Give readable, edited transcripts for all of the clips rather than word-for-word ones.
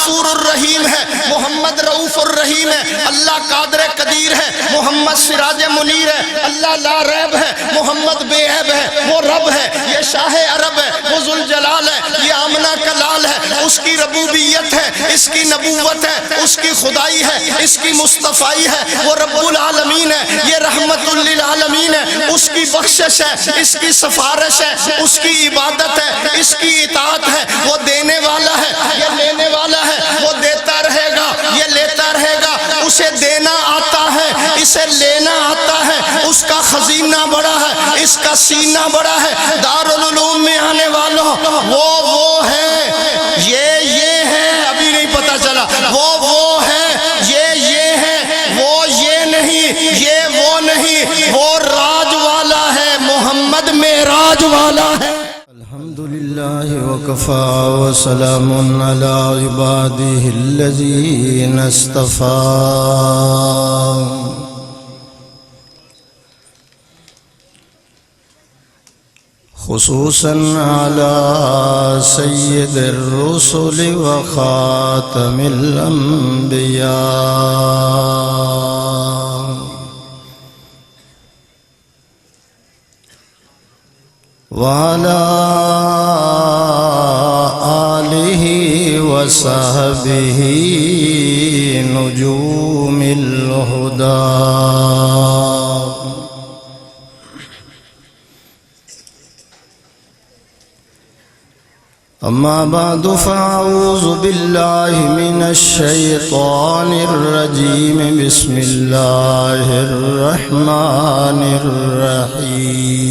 غفور الرحیم ہے، محمد رؤوف الرحیم ہے، اللہ قادر قدیر ہے، محمد سراج منیر ہے، اللہ لا ریب ہے، محمد بے عیب ہے، وہ رب ہے، یہ شاہ عرب ہے، وہ ذوالجلال ہے، یہ آمنہ کا لال ہے، اس کی ربوبیت ہے، اس کی نبوت ہے، اس کی خدائی ہے، اس کی مصطفائی ہے، وہ رب العالمین ہے، یہ رحمت للعالمین ہے، اس کی بخشش ہے، اس کی سفارش ہے، اس کی عبادت ہے، اس کی اطاعت ہے، وہ دینے والا ہے، یہ لینے والا ہے، وہ دیتا رہے گا، یہ لیتا رہے گا، اسے دینا آتا ہے، اسے لینا آتا ہے، اس کا خزینہ بڑا ہے، اس کا سینہ بڑا ہے، دارالعلوم میں آنے والوں وہ ہے، یہ ہے، ابھی نہیں پتا چلا، وہ ہے، یہ ہے، وہ یہ نہیں، یہ وہ نہیں، وہ راج والا ہے، محمد معراج والا ہے۔ الحمدللہ وکفا وسلام علی عبادہ الذین اصطفی، خصوصاً علی سید الرسل وخاتم الانبیاء، وعلى آلہ وصحبہ نجوم الہدى، اما بعد فاعوذ باللہ من الشیطان الرجیم، بسم اللہ الرحمن الرحیم،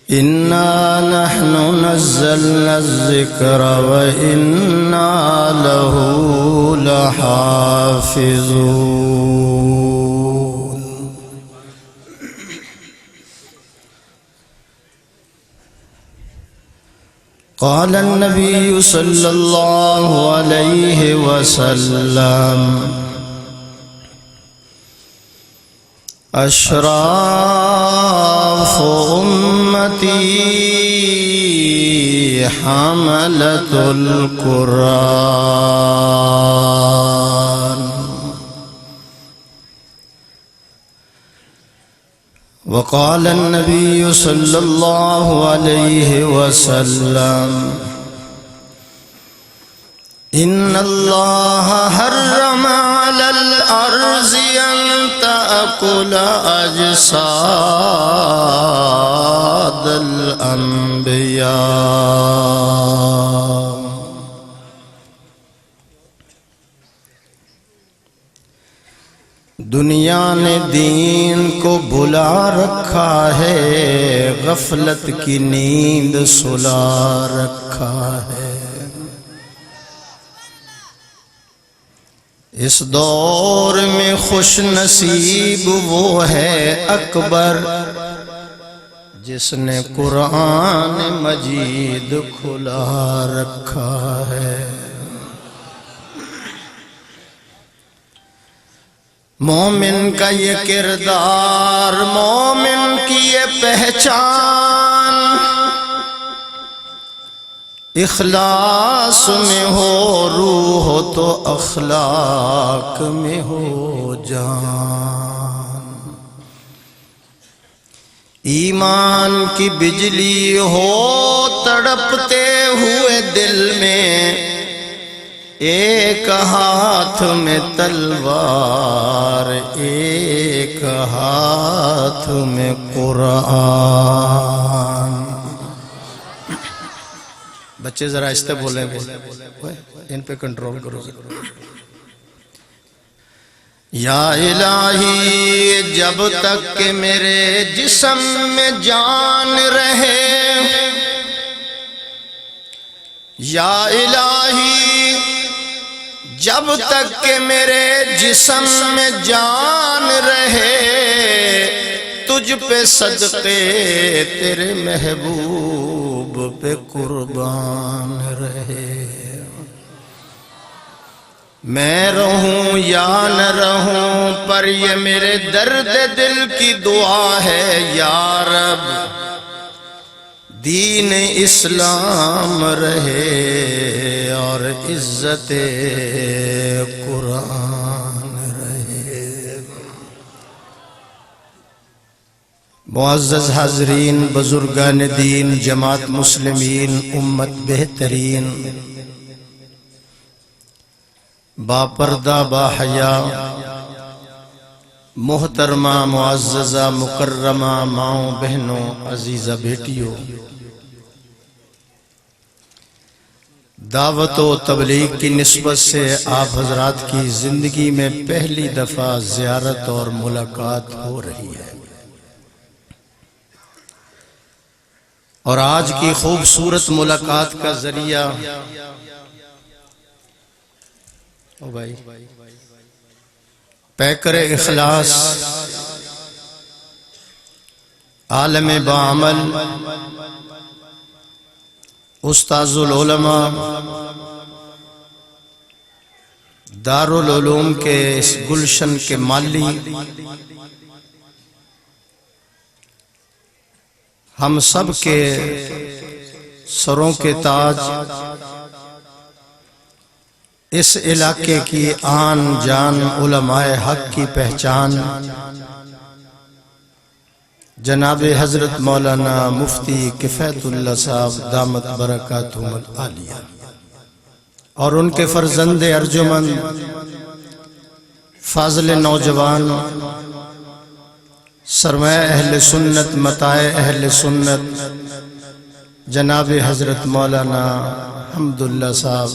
اِنَّا نَحْنُ نَزَّلْنَا الذِّكْرَ وَإِنَّا لَهُ لَحَافِظُونَ۔ قال النبي صلى الله عليه وسلم: اشراف امتی حملۃ القرآن، وقال النبي صلى الله عليه وسلم: ان الله حرم على الارض ان تأكل اجساد الانبیاء۔ دنیا نے دین کو بھلا رکھا ہے، غفلت کی نیند سلا رکھا ہے۔ اس دور میں خوش نصیب وہ ہے اکبر، جس نے قرآن مجید کھلا رکھا ہے۔ مومن کا یہ کردار، مومن کی یہ پہچان، اخلاص میں ہو روح تو اخلاق میں ہو جان، ایمان کی بجلی ہو تڑپتے ہوئے دل میں، ایک ہاتھ میں تلوار ایک ہاتھ میں قرآن۔ بچے ذرا آہستہ بولیں، ان پہ کنٹرول کرو۔ یا الہی جب تک کہ میرے جسم میں جان رہے، یا الہی جب تک کہ میرے جسم میں جان رہے، تجھ پہ صدقے تیرے محبوب پہ قربان رہے۔ میں رہوں یا نہ رہوں پر یہ میرے درد دل کی دعا ہے، یا رب دین اسلام رہے اور عزت قرآن رہے۔ معزز حاضرین، بزرگان دین، جماعت مسلمین، امت بہترین، با پردہ با حیا، محترمہ معززہ مکرمہ ماؤں بہنوں، عزیزہ بیٹیوں، دعوت و تبلیغ کی نسبت سے آپ حضرات کی زندگی میں پہلی دفعہ زیارت اور ملاقات ہو رہی ہے، اور آج کی خوبصورت ملاقات کا ذریعہ بھائی پیکر اخلاص، عالم بعمل، استاذ العلماء، دارالعلوم کے اس گلشن کے مالی، ہم سب کے سروں کے تاج، اس علاقے کی آن جان، علماء حق کی پہچان، جناب حضرت مولانا مفتی کفایت اللہ صاحب دامت برکاتہم العالیہ، اور ان کے فرزند ارجمند، فاضل نوجوان، سرمایہ اہل سنت، متاع اہل سنت، جناب حضرت مولانا حمداللہ صاحب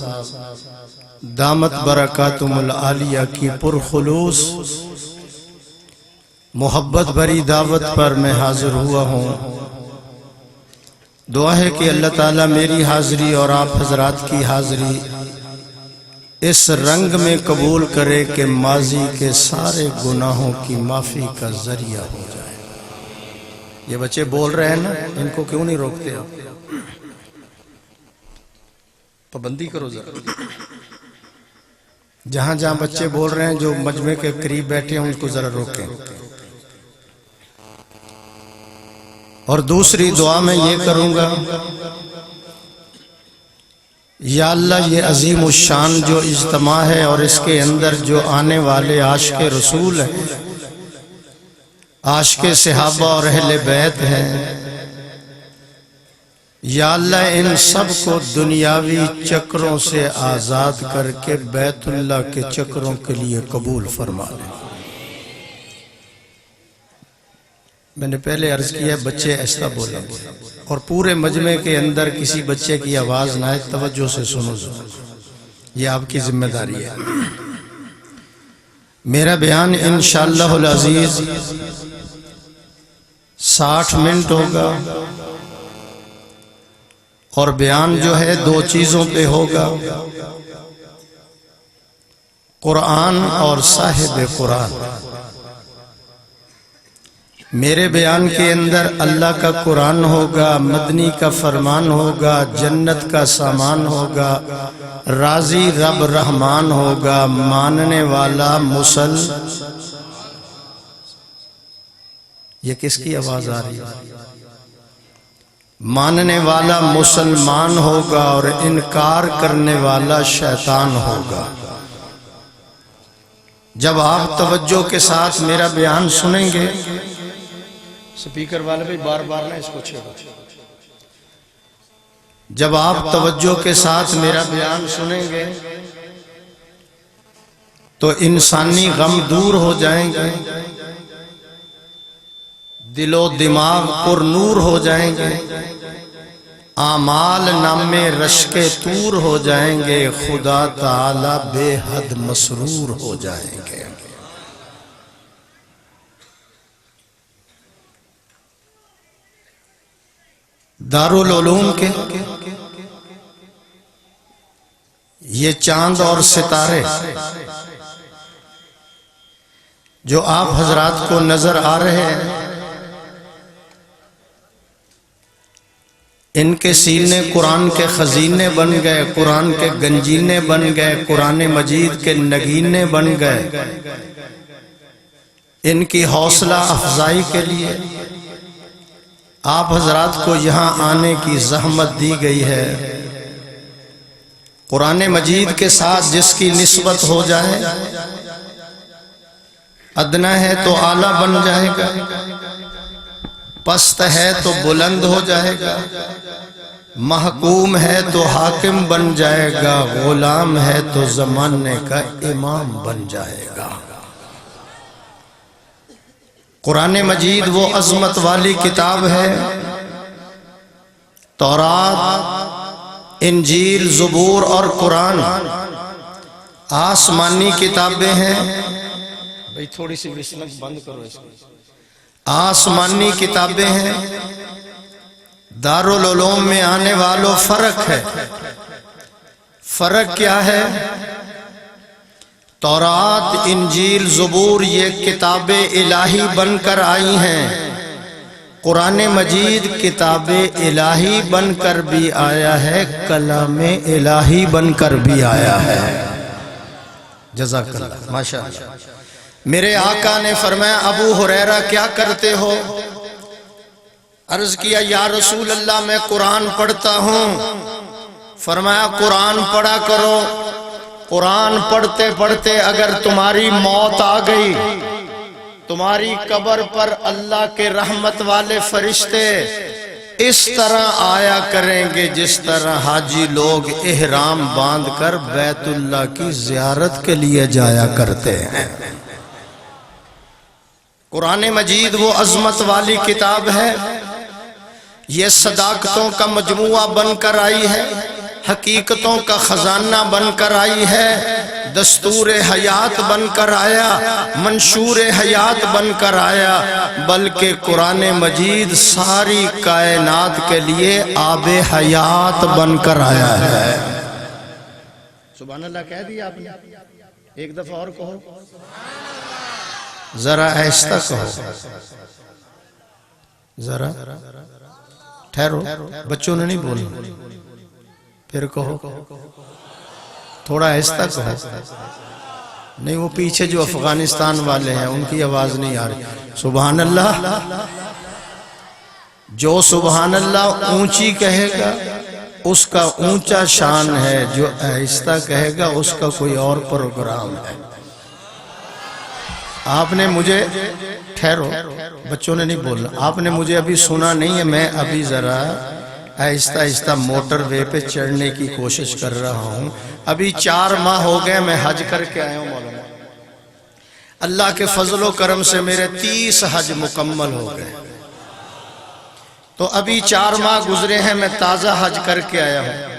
دامت برکاتہم العالیہ کی پرخلوص محبت بھری دعوت پر میں حاضر ہوا ہوں۔ دعا ہے کہ اللہ تعالیٰ میری حاضری اور آپ حضرات کی حاضری اس رنگ میں قبول کرے کہ ماضی کے سارے گناہوں کی معافی کا ذریعہ ہو جائے۔ یہ بچے بول رہے ہیں نا، ان کو کیوں نہیں روکتے آپ؟ پابندی کرو ذرا۔ جہاں جہاں بچے بول رہے ہیں، جو مجمع کے قریب بیٹھے ہیں، ان کو ذرا روکیں۔ اور دوسری دعا میں یہ کروں گا، یا اللہ یہ عظیم الشان جو اجتماع ہے اور اس کے اندر جو آنے والے عاشق رسول ہیں، عاشق صحابہ اور اہل بیت ہیں، یا اللہ ان سب کو دنیاوی چکروں سے آزاد کر کے بیت اللہ کے چکروں کے لیے قبول فرما لے۔ میں نے پہلے عرض کیا بچے ایسا بولیں گے، اور پورے مجمع کے اندر کسی بچے کی آواز نہ آئے، توجہ سے سنو، یہ آپ کی ذمہ داری ہے۔ میرا بیان انشاءاللہ العزیز 60 منٹ ہوگا، اور بیان جو ہے 2 چیزوں پہ ہوگا، قرآن اور صاحب قرآن۔ میرے بیان کے اندر اللہ کا قرآن ہوگا، مدنی کا فرمان ہوگا، جنت کا سامان ہوگا، راضی رب رحمان ہوگا، ماننے والا یہ کس کی آواز آ رہی ہے؟ ماننے والا مسلمان ہوگا اور انکار کرنے والا شیطان ہوگا۔ جب آپ توجہ کے ساتھ میرا بیان سنیں گے، سپیکر والے بھی بار بار نہ اس کو چھیڑو، جب آپ توجہ کے ساتھ میرا بیان سنیں گے تو انسانی غم دور ہو جائیں گے، دل و دماغ پر نور ہو جائیں گے، اعمال نامے رشک طور ہو جائیں گے، خدا تعالی بے حد مسرور ہو جائیں گے۔ دارالعلوم کے یہ چاند اور ستارے جو آپ حضرات کو نظر آ رہے ہیں، ان کے سینے قرآن کے خزینے بن گئے، قرآن کے گنجینے بن گئے، قرآن مجید کے نگینے بن گئے۔ ان کی حوصلہ افزائی کے لیے آپ حضرات کو یہاں آنے کی زحمت دی گئی ہے۔ قرآن مجید کے ساتھ جس کی نسبت ہو جائے، ادنا ہے تو اعلیٰ بن جائے گا، پست ہے تو بلند ہو جائے گا، محکوم ہے تو حاکم بن جائے گا، غلام ہے تو زمانے کا امام بن جائے گا۔ قرآن مجید وہ عظمت والی کتاب ہے، تورات، انجیل، زبور اور قرآن آسمانی کتابیں ہیں۔ بھئی تھوڑی سی وسنک بند کرو اس کو۔ آسمانی کتابیں ہیں، دارالعلوم میں آنے والوں فرق ہے۔ فرق کیا ہے؟ تورات، انجیل، زبور یہ کتاب الہی بن کر آئی ہیں، قرآن مجید کتاب الہی بن کر بھی آیا ہے، کلام الہی بن کر بھی آیا ہے۔ جزاک اللہ، ماشاءاللہ۔ میرے آقا نے فرمایا ابو ہریرہ کیا کرتے ہو؟ عرض کیا یا رسول اللہ میں قرآن پڑھتا ہوں۔ فرمایا قرآن پڑھا کرو، قرآن پڑھتے پڑھتے اگر تمہاری موت آ گئی، تمہاری قبر پر اللہ کے رحمت والے فرشتے اس طرح آیا کریں گے جس طرح حاجی لوگ احرام باندھ کر بیت اللہ کی زیارت کے لیے جایا کرتے ہیں۔ قرآن مجید وہ عظمت والی کتاب ہے، یہ صداقتوں کا مجموعہ بن کر آئی ہے، حقیقتوں کا خزانہ بن کر آئی ہے، دستور حیات بن کر آیا، منشور حیات بن کر آیا، بلکہ قرآن مجید ساری کائنات کے لیے آب حیات بن کر آیا ہے۔ سبحان اللہ کہہ دیا آپ نے؟ ایک دفعہ اور کہو، ذرا آہستہ کہو، ذرا ٹھہرو، بچوں نے نہیں بولنا، پھر کہو، تھوڑا آہستہ کہو۔ نہیں وہ پیچھے جو افغانستان والے ہیں ان کی آواز نہیں آ رہی۔ سبحان اللہ، جو سبحان اللہ اونچی کہے گا اس کا اونچا شان ہے، جو آہستہ کہے گا اس کا کوئی اور پروگرام ہے۔ آپ نے مجھے، ٹھہرو بچوں نے نہیں بولنا، آپ نے مجھے ابھی سنا نہیں ہے، میں ابھی ذرا آہستہ آہستہ موٹر وے پہ چڑھنے کی کوشش کر رہا ہوں۔ ابھی 4 ماہ ہو گئے میں حج کر کے آیا ہوں مولانا، اللہ کے فضل و کرم سے میرے 30 حج مکمل ہو گئے، تو ابھی 4 ماہ گزرے ہیں، میں تازہ حج کر کے آیا ہوں۔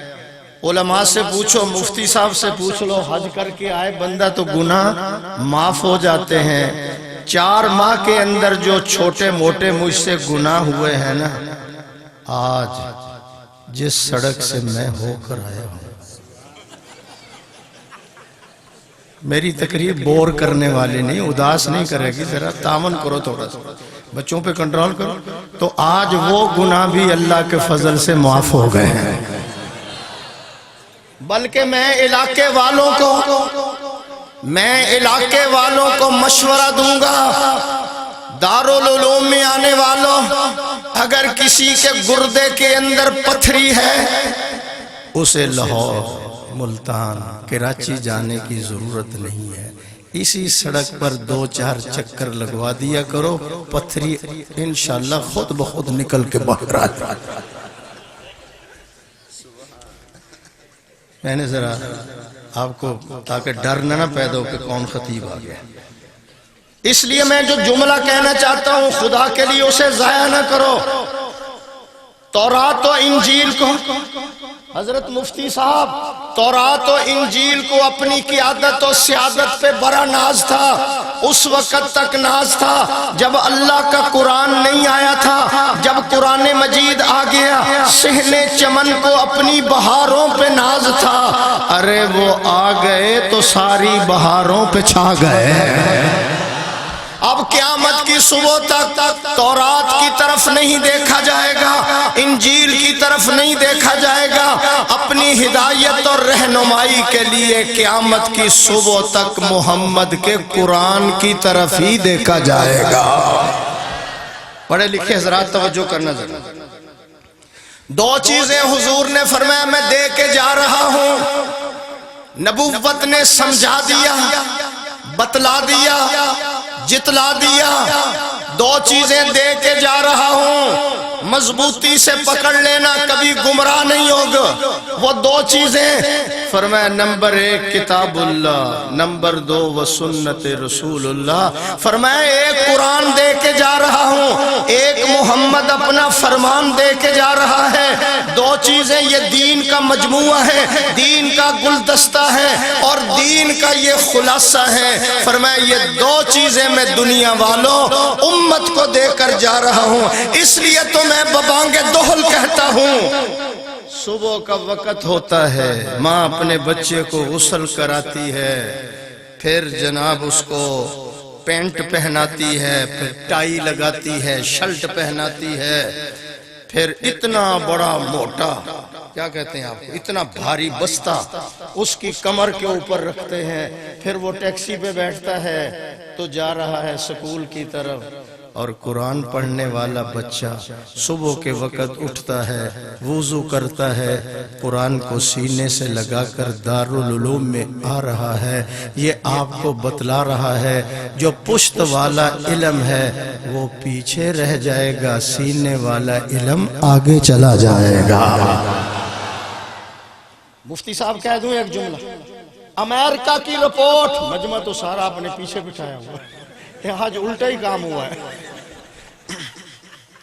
علماء سے پوچھو، مفتی صاحب سے پوچھ لو، حج کر کے آئے بندہ تو گناہ معاف ہو جاتے ہیں۔ 4 ماہ کے اندر جو چھوٹے موٹے مجھ سے گناہ ہوئے ہیں نا، آج جس سڑک سے میں ہو کر آیا ہوں، میری تقریر بور کرنے والی نہیں، اداس نہیں کرے گی، ذرا تعاون کرو، تھوڑا سا بچوں پہ کنٹرول کرو، تو آج وہ گناہ بھی اللہ کے فضل سے معاف ہو گئے ہیں۔ بلکہ میں علاقے والوں کو مشورہ دوں گا، دارالعلوم میں آنے والوں، اگر کسی کے گردے کے اندر پتھری ہے اسے لاہور، ملتان، کراچی جانے کی ضرورت نہیں ہے، اسی سڑک پر 2-4 چکر لگوا دیا کرو، پتھری انشاءاللہ خود بخود نکل کے باہر آتی۔ میں نے ذرا آپ کو تاکہ ڈر نہ پیدا ہو کہ کون خطیب آ گیا، اس لیے میں جو جملہ کہنا چاہتا ہوں خدا کے لیے اسے ضائع نہ کرو۔ تورات و انجیل کو، حضرت مفتی صاحب، تورات و انجیل کو اپنی قیادت و سیادت پہ بڑا ناز تھا، اس وقت تک ناز تھا جب اللہ کا قرآن نہیں آیا تھا۔ جب قرآن مجید آ گیا صحن چمن کو اپنی بہاروں پہ ناز تھا، ارے وہ آ گئے تو ساری بہاروں پہ چھا گئے۔ اب قیامت کی صبح تک تورات کی طرف نہیں دیکھا جائے گا، انجیل کی طرف نہیں دیکھا جائے گا، اپنی ہدایت اور رہنمائی کے لیے قیامت کی صبح تک محمد کے قرآن کی طرف ہی دیکھا جائے گا۔ پڑھے لکھے حضرات توجہ کرنا ذرا. دو چیزیں حضور نے فرمایا میں دے کے جا رہا ہوں. نبوت نے سمجھا دیا، بتلا دیا، جتلا دیا. دو چیزیں دے کے جا رہا ہوں، مضبوطی سے پکڑ لینا، کبھی گمراہ نہیں ہوگا. وہ دو چیزیں فرمایا، نمبر 1 کتاب اللہ، نمبر 2 و سنت رسول اللہ. فرمایا ایک قرآن دے کے جا رہا ہوں، ایک محمد اپنا فرمان دے کے جا رہا ہے. دو چیزیں یہ دین کا مجموعہ ہے، دین کا گلدستہ ہے اور دین کا یہ خلاصہ ہے. فرمایا یہ دو چیزیں میں دنیا والوں امت کو دے کر جا رہا ہوں. اس لیے تو میں ببانگ دہل کہتا ہوں. صبح کا وقت ہوتا ہے، ماں اپنے بچے کو غسل کراتی ہے، پھر جناب اس کو پینٹ پہناتی ہے، پھر ٹائی لگاتی ہے، شرٹ پہناتی ہے، پھر اتنا بڑا موٹا کیا کہتے ہیں آپ کو، اتنا بھاری بستہ اس کی کمر کے اوپر رکھتے ہیں. پھر وہ ٹیکسی پہ بیٹھتا ہے تو جا رہا ہے سکول کی طرف. اور قرآن پڑھنے والا بچہ صبح کے وقت اٹھتا ہے، وضو کرتا ہے، قرآن کو سینے سے لگا کر دارالعلوم میں آ رہا ہے. یہ آپ کو بتلا رہا ہے جو پشت والا علم ہے وہ پیچھے رہ جائے گا، سینے والا علم آگے چلا جائے گا. مفتی صاحب کہہ دوں ایک جملہ، امریکہ کی رپورٹ، مجمع تو سارا اپنے پیچھے بٹھایا ہوا ہے، آج الٹا ہی کام ہوا ہے،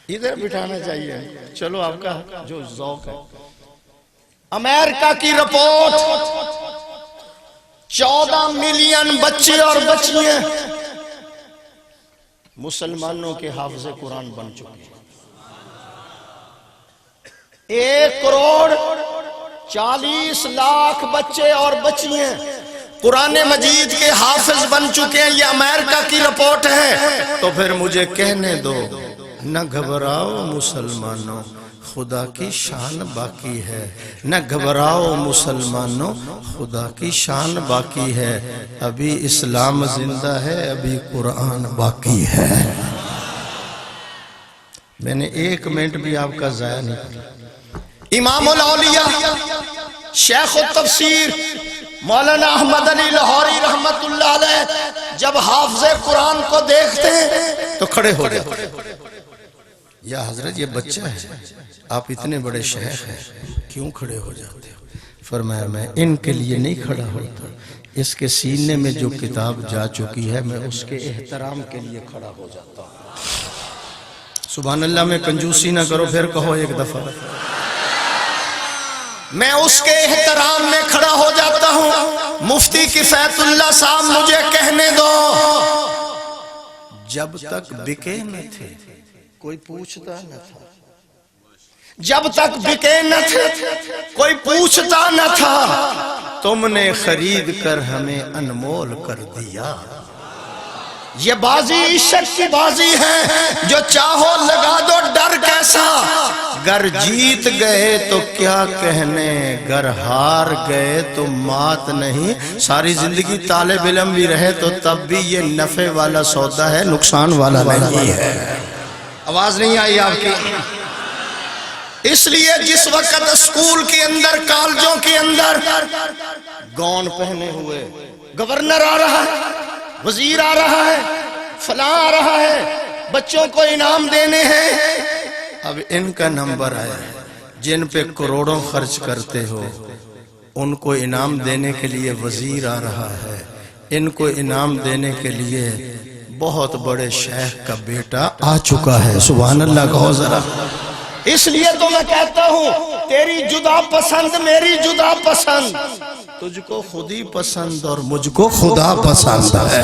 ادھر بٹھانا چاہیے. چلو آپ کا جو ذوق ہے. امریکہ کی رپورٹ، 14 ملین بچے اور بچیاں مسلمانوں کے حافظ قرآن بن چکے ہیں. 1 کروڑ 40 لاکھ بچے اور بچیاں قرآن مجید کے حافظ بن چکے ہیں. یہ امریکہ کی رپورٹ ہے. تو پھر مجھے کہنے دو، نہ گھبراؤ مسلمانوں، خدا کی شان باقی ہے. نہ گھبراؤ مسلمانوں، خدا کی شان باقی ہے. ابھی اسلام زندہ ہے، ابھی قرآن باقی ہے. میں نے 1 منٹ بھی آپ کا ضائع نہیں کیا. امام الاولیاء شیخ التفسیر مولانا احمد علی لاہوری رحمت اللہ علیہ جب حافظ قرآن کو دیکھتے ہیں تو کھڑے ہو جاتے ہیں. یا حضرت یہ بچہ ہے، آپ اتنے بڑے شیخ ہیں، کیوں کھڑے ہو جاتے ہو؟ فرمایا میں ان کے لیے نہیں کھڑا ہوتا، اس کے سینے میں جو کتاب جا چکی ہے میں اس کے احترام کے لیے کھڑا ہو جاتا ہوں. سبحان اللہ. میں کنجوسی نہ کرو، پھر کہو ایک دفعہ. میں اس کے احترام میں کھڑا ہو جاتا ہوں. مفتی کفایت اللہ صاحب مجھے کہنے دو، جب تک بکے نہ تھے کوئی پوچھتا نہ تھا، جب تک بکے نہ تھے کوئی پوچھتا نہ تھا، تم نے خرید کر ہمیں انمول کر دیا. یہ بازی عشق کی بازی ہے، جو چاہو لگا دو ڈر کیسا. گر جیت گئے تو کیا کہنے، گر ہار گئے تو مات نہیں. ساری زندگی طالب علم بھی رہے تو تب بھی یہ نفع والا سودا ہے، نقصان والا نہیں ہے. آواز نہیں آئی آپ کی؟ اس لیے جس وقت اسکول کے اندر، کالجوں کے اندر گون پہنے ہوئے گورنر آ رہا ہے، وزیر آ رہا ہے، فلاں آ رہا ہے، بچوں کو انعام دینے ہیں، اب ان کا نمبر آیا ہے. جن پہ کروڑوں خرچ کرتے ہو ان کو انعام دینے کے لیے وزیر آ رہا ہے، ان کو انعام دینے کے لیے بہت بڑے شیخ کا بیٹا آ چکا ہے. سبحان اللہ کہو ذرا. اس لیے تو میں کہتا ہوں تیری جدا پسند میری جدا پسند، تجھ کو خود ہی پسند اور مجھ کو خدا پسند ہے.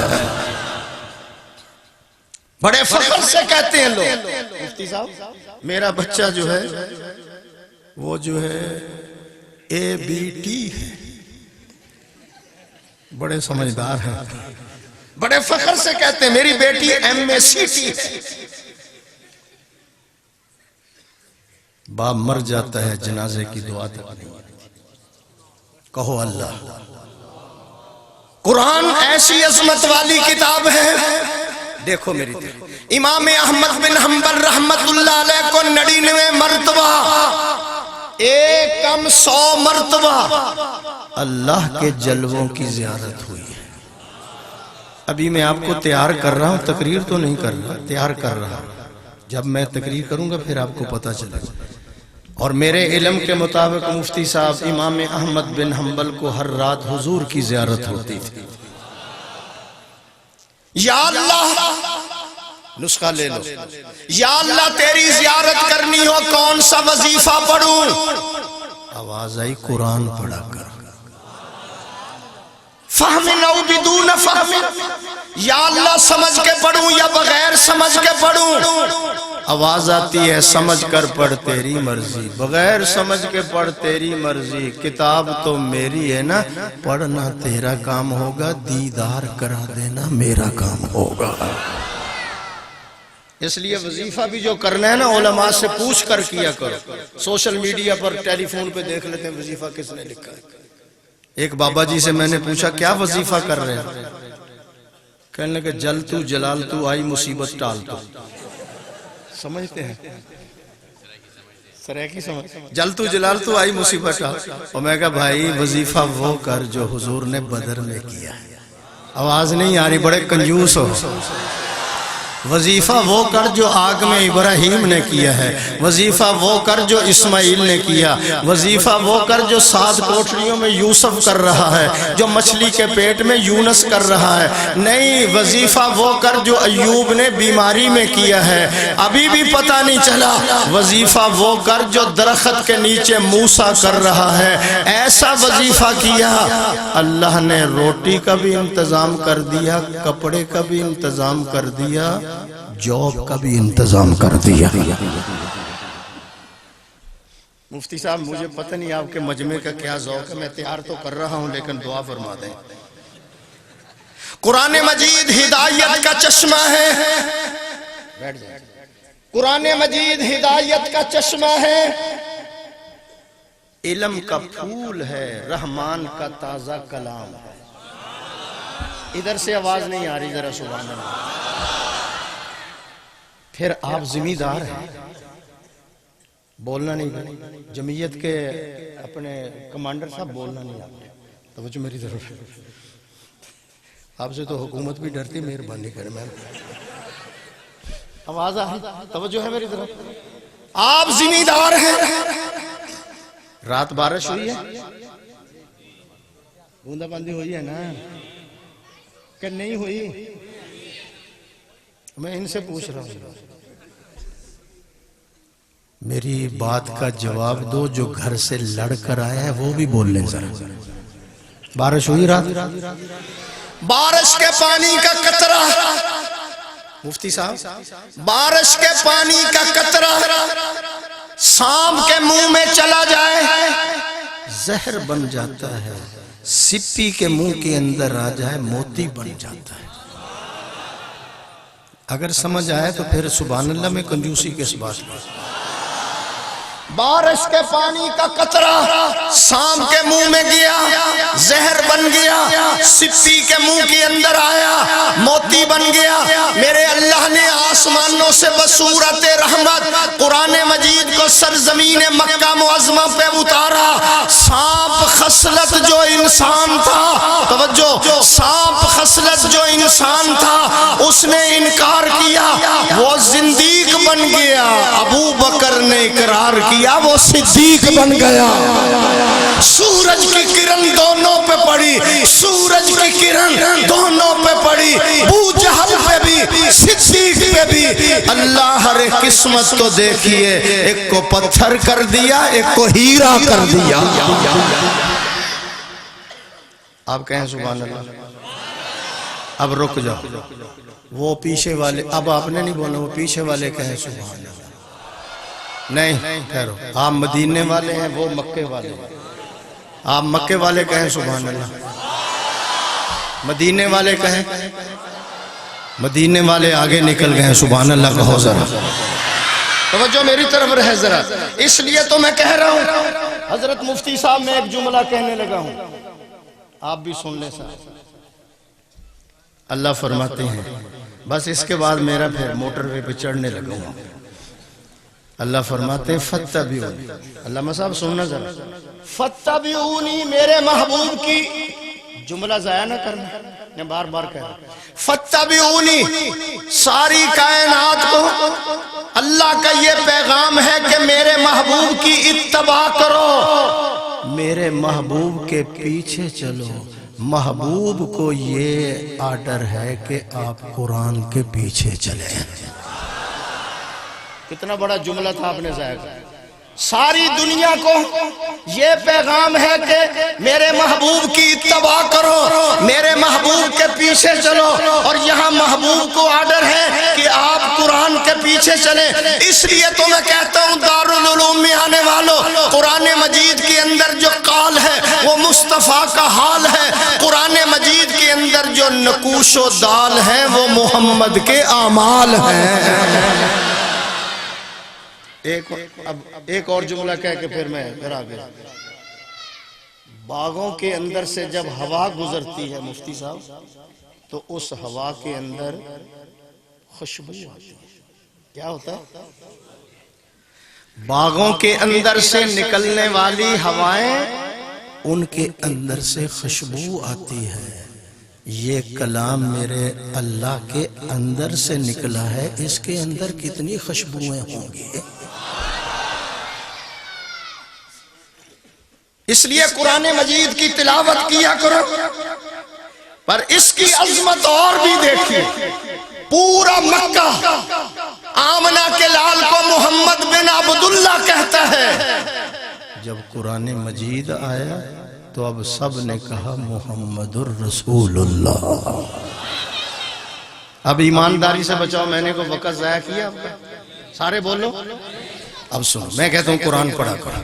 بڑے فخر سے کہتے ہیں لوگ، مفتی صاحب میرا بچہ جو ہے وہ جو ہے ABT ہے. بڑے سمجھدار ہیں، بڑے فخر سے کہتے ہیں میری بیٹی MACT ہے. باپ مر جاتا ہے، جنازے کی دعا تک نہیں. کہو اللہ. قرآن ایسی عظمت والی کتاب ہے دیکھو میری طرف. امام احمد بن حنبل رحمت اللہ علیہ کو 99 مرتبہ، ایک کم 100 مرتبہ اللہ کے جلووں کی زیارت ہوئی ہے. ابھی میں آپ کو تیار کر رہا ہوں، تقریر تو نہیں کر رہا، تیار کر رہا ہوں. جب میں تقریر کروں گا پھر آپ کو پتہ چلے گا. اور میرے علم کے مطابق مفتی صاحب امام احمد بن حنبل کو ہر رات حضور کی زیارت ہوتی تھی. یا اللہ، نسخہ لے لو. یا اللہ تیری زیارت کرنی ہو کون سا وظیفہ پڑھوں؟ آواز آئی قرآن پڑھا کر. فہم او بدون فہم، یا اللہ سمجھ کے پڑھوں یا بغیر سمجھ کے پڑھوں؟ آواز آتی ہے سمجھ کر پڑھ تیری مرضی، بغیر سمجھ کے پڑھ تیری مرضی. کتاب تو میری ہے نا، پڑھنا تیرا کام ہوگا، دیدار کرا دینا میرا کام ہوگا. اس لیے وظیفہ بھی جو کرنا ہے نا علماء سے پوچھ کر کیا کرو. سوشل میڈیا پر ٹیلی فون پہ دیکھ لیتے ہیں وظیفہ کس نے لکھا ہے. ایک بابا جی سے میں نے پوچھا کیا وظیفہ کر رہے ہیں؟ کہنے لگے جل تو جلال تو آئی مصیبت ٹال تو. سمجھتے ہیں سریکی سمجھ، جل تو جلال تو آئی مصیبت ٹال. اور میں کہا بھائی وظیفہ وہ کر جو حضور نے بدر میں کیا. آواز نہیں آ رہی، بڑے کنجوس ہو. وظیفہ وہ کر جو آگ میں ابراہیم نے کیا ہے، وظیفہ وہ کر جو اسماعیل نے کیا، وظیفہ وہ کر جو 7 کوٹریوں میں یوسف کر رہا ہے، جو مچھلی کے پیٹ میں یونس کر رہا ہے. نہیں، وظیفہ وہ کر جو ایوب نے بیماری میں کیا ہے، ابھی بھی پتہ نہیں چلا. وظیفہ وہ کر جو درخت کے نیچے موسیٰ کر رہا ہے. ایسا وظیفہ کیا اللہ نے روٹی کا بھی انتظام کر دیا، کپڑے کا بھی انتظام کر دیا، جاب کا بھی انتظام کر دیا. مفتی صاحب مجھے پتہ نہیں آپ کے مجمع کا کیا ذوق ہے، میں تیار تو کر رہا ہوں لیکن دعا فرما دیں. قرآن مجید ہدایت کا چشمہ ہے. قرآن مجید ہدایت کا چشمہ ہے. علم کا پھول ہے، رحمان کا تازہ کلام ہے. ادھر سے آواز نہیں آ رہی، ذرا سبحان اللہ. پھر آپ ذمہ دار ہیں، بولنا نہیں. جمعیت کے اپنے کمانڈر صاحب بولنا نہیں. آپ توجہ میری طرف. آپ سے تو حکومت بھی ڈرتی، مہربانی کریں. میں آواز آ رہی، توجہ ہے میری طرف. آپ ذمہ دار ہیں. رات بارش ہوئی ہے، بوندا باندی ہوئی ہے نا کہ نہیں ہوئی؟ میں ان سے پوچھ رہا ہوں. میری بات کا جواب دو. جو گھر سے لڑ کر آیا ہے وہ بھی بول لیں ذرا. بارش ہوئی رات؟ بارش کے پانی کا قطرہ، مفتی صاحب بارش کے پانی کا قطرہ سانپ کے منہ میں چلا جائے زہر بن جاتا ہے، سپی کے منہ کے اندر آ جائے موتی بن جاتا ہے. اگر سمجھ آئے تو پھر سبحان اللہ میں کنجوسی کس بات میں. بارش کے پانی کا قطرہ سانپ کے منہ میں گیا، زہر بن گیا، سپی کے منہ کے اندر آیا، موتی بن گیا. میرے اللہ نے آسمانوں سے بصورت رحمت قرآن مجید کو سرزمین مکہ معظمہ پہ اتارا. سانپ خصلت جو انسان تھا، توجہ، سانپ خصلت جو انسان تھا اس نے انکار کیا، وہ زندیق بن گیا. ابو بکر نے اقرار کیا، وہ صدیق بن گیا. سورج کی کرن دونوں پہ پڑی، سورج کی کرن دونوں پہ پڑی، ابو جہل پہ بھی صدیق پہ بھی. اللہ ہر قسمت تو دیکھیے، ایک کو پتھر کر دیا، ایک کو ہیرا کر دیا. آپ کہیں سبحان اللہ. اب رک جاؤ، وہ پیچھے والے، اب آپ نے نہیں بولا، وہ پیچھے والے کہیں سبحان اللہ. نہیں ٹھہرو، آپ مدینے والے ہیں، وہ مکے والے ہیں. آپ مکے والے کہیں سبحان اللہ، مدینے والے کہیں. مدینے والے آگے نکل گئے ہیں، سبحان اللہ کہو ذرا. توجہ میری طرف رہے ذرا. اس لیے تو میں کہہ رہا ہوں حضرت مفتی صاحب میں ایک جملہ کہنے لگا ہوں، آپ بھی سن لیں صاحب. اللہ فرماتے ہیں بس اس کے بعد میرا پھر موٹر وے پہ چڑھنے لگا ہوں. اللہ فرماتے ہیں فتبعونی. علامہ صاحب سننا ذرا. فتبعونی میرے محبوب کی جملہ ضائع نہ کرنا، میں بار بار کہہ رہا ہوں. فتبعونی ساری کائنات کو اللہ کا یہ پیغام ہے کہ میرے محبوب کی اتباع کرو، میرے محبوب کے پیچھے چلو. محبوب کو یہ آرڈر ہے کہ آپ قرآن کے پیچھے چلیں. کتنا بڑا جملہ تھا آپ نے ضائع کیا. ساری دنیا کو یہ پیغام ہے کہ میرے محبوب کی اتباع کرو، میرے محبوب کے پیچھے چلو، اور یہاں محبوب کو آرڈر ہے کہ آپ قرآن کے پیچھے چلیں. اس لیے تو میں کہتا ہوں دارالعلوم میں آنے والوں، قرآن مجید کے اندر جو قال ہے وہ مصطفیٰ کا حال ہے، قرآن مجید کے اندر جو نقوش و دال ہے وہ محمد کے اعمال ہیں. ایک اور جملہ کہہ کے پھر میں گھر آ گیا. باغوں کے اندر سے جب ہوا گزرتی ہے مفتی صاحب تو اس ہوا کے اندر خوشبو آتی ہے. کیا ہوتا ہے؟ باغوں کے اندر سے نکلنے والی ہوائیں ان کے اندر سے خوشبو آتی ہے. یہ کلام میرے اللہ کے اندر سے نکلا ہے، اس کے اندر کتنی خوشبوئیں ہوں گی. اس لیے قرآن مجید کی تلاوت کیا کرو. پر اس کی عظمت اور بھی دیکھیے، پورا مکہ آمنہ کے لال کو محمد بن عبداللہ کہتا ہے. جب قرآن مجید آیا تو اب سب نے کہا محمد الرسول اللہ. اب ایمانداری سے بچاؤ، میں نے کوئی وقت ضائع کیا آپ کا؟ سارے بولو. اب سنو، میں کہتا ہوں قرآن پڑھا کرو.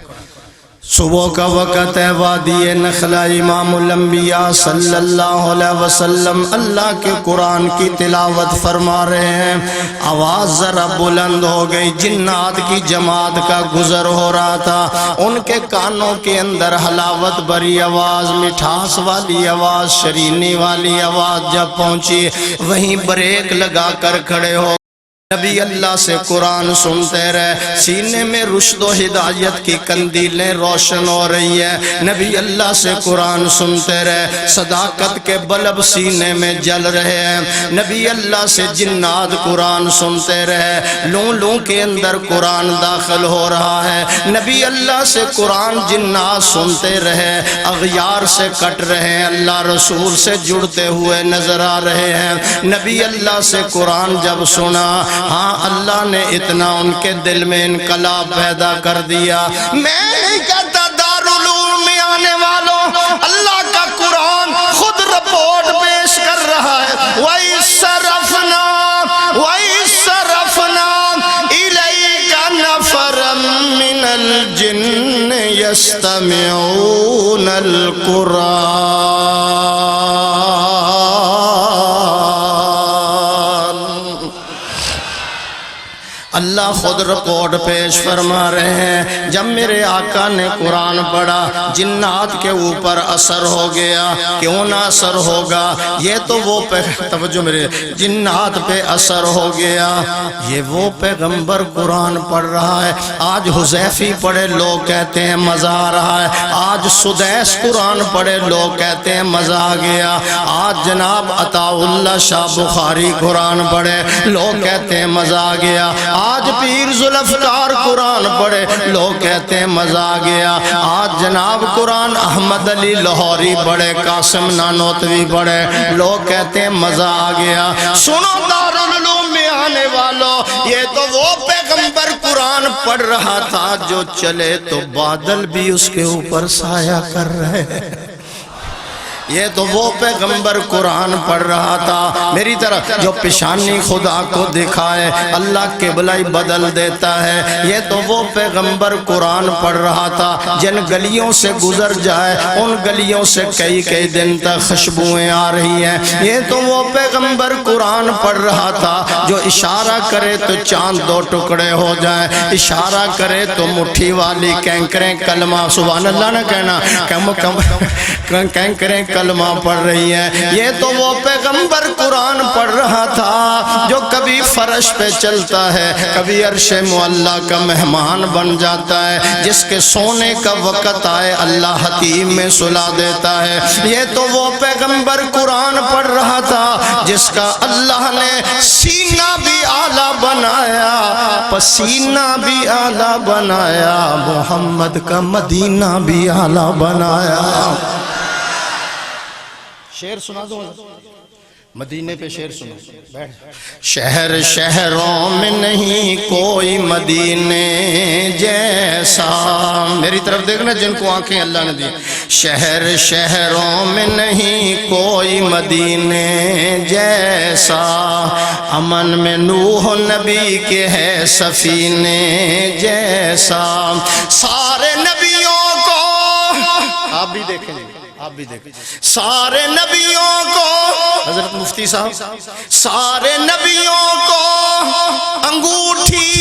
صبح کا وقت ہے، وادی نخلا، امام الانبیاء صلی اللہ علیہ وسلم اللہ کے قرآن کی تلاوت فرما رہے ہیں. آواز ذرا بلند ہو گئی. جنات کی جماعت کا گزر ہو رہا تھا. ان کے کانوں کے اندر حلاوت بری آواز، مٹھاس والی آواز، شرینی والی آواز جب پہنچی وہیں بریک لگا کر کھڑے ہو. نبی اللہ سے قرآن سنتے رہے. سینے میں رشد و ہدایت کی قندیلیں روشن ہو رہی ہے. نبی اللہ سے قرآن سنتے رہے. صداقت کے بلب سینے میں جل رہے ہیں. نبی اللہ سے جنات قرآن سنتے رہے. لوں لوں کے اندر قرآن داخل ہو رہا ہے. نبی اللہ سے قرآن جنات سنتے رہے. اغیار سے کٹ رہے ہیں، اللہ رسول سے جڑتے ہوئے نظر آ رہے ہیں. نبی اللہ سے قرآن جب سنا، ہاں اللہ نے اتنا ان کے دل میں انقلاب پیدا کر دیا. میں نہیں کہتا دارالعلوم میں آنے والوں، اللہ کا قرآن خود رپورٹ پیش کر رہا ہے. وَإِذْ صَرَفْنَا إِلَيْكَ نَفَرًا مِّنَ الْجِنِّ يَسْتَمِعُونَ الْقُرْآنَ. اللہ خود رپورٹ پیش فرما رہے ہیں. جب میرے آقا نے قرآن پڑھا جنات کے اوپر اثر ہو گیا. کیوں نہ اثر ہوگا؟ یہ تو وہ توجہ میرے، جنات پہ اثر ہو گیا. یہ وہ پیغمبر قرآن پڑھ رہا ہے. آج حذیفی پڑھے لوگ کہتے ہیں مزہ آ رہا ہے. آج سدیس قرآن پڑھے لوگ کہتے ہیں مزہ آ گیا. آج جناب عطا اللہ شاہ بخاری قرآن پڑھے لوگ کہتے ہیں مزہ آ گیا. آج پیر ذوالفقار قرآن پڑھے لوگ کہتے ہیں مزہ آ گیا. آج جناب قرآن احمد علی لاہوری پڑھے، قاسم نانوتوی پڑھے لوگ کہتے ہیں مزہ آ گیا. سنو دارالعلوم میں آنے والوں، یہ تو وہ پیغمبر قرآن پڑھ رہا تھا جو چلے تو بادل بھی اس کے اوپر سایہ کر رہے ہیں. یہ تو وہ پیغمبر قرآن پڑھ رہا تھا. میری طرح جو پیشانی خدا کو دکھائے اللہ قبلہ بدل دیتا ہے. یہ تو وہ پیغمبر قرآن پڑھ رہا تھا جن گلیوں سے گزر جائے ان گلیوں سے کئی کئی دن تک خوشبوئیں آ رہی ہیں. یہ تو وہ پیغمبر قرآن پڑھ رہا تھا جو اشارہ کرے تو چاند دو ٹکڑے ہو جائیں، اشارہ کرے تو مٹھی والی کینکریں کلمہ سبحان اللہ نہ کہنا، کینکریں کلمہ پڑھ رہی ہیں۔ یہ تو وہ پیغمبر قرآن پڑھ رہا تھا جو کبھی فرش پہ چلتا ہے، کبھی عرش معلیٰ کا مہمان بن جاتا ہے، جس کے سونے کا وقت آئے اللہ حتیم میں سلا دیتا ہے۔ یہ تو وہ پیغمبر قرآن پڑھ رہا تھا جس کا اللہ نے سینہ بھی اعلیٰ بنایا، پسینہ بھی اعلیٰ بنایا، محمد کا مدینہ بھی اعلیٰ بنایا۔ شعر سنا دو، مدینے پہ شعر سنا بیٹھ۔ شہر شہروں میں نہیں کوئی مدینے جیسا، میری طرف دیکھنا جن کو آنکھیں اللہ نے دی۔ شہر شہروں میں نہیں کوئی مدینے جیسا، امن میں نوح نبی کے ہے سفینے جیسا۔ سارے نبیوں کو آپ بھی دیکھیں، آپ بھی دیکھیں، سارے نبیوں کو حضرت مفتی صاحب، سارے نبیوں کو انگوٹھی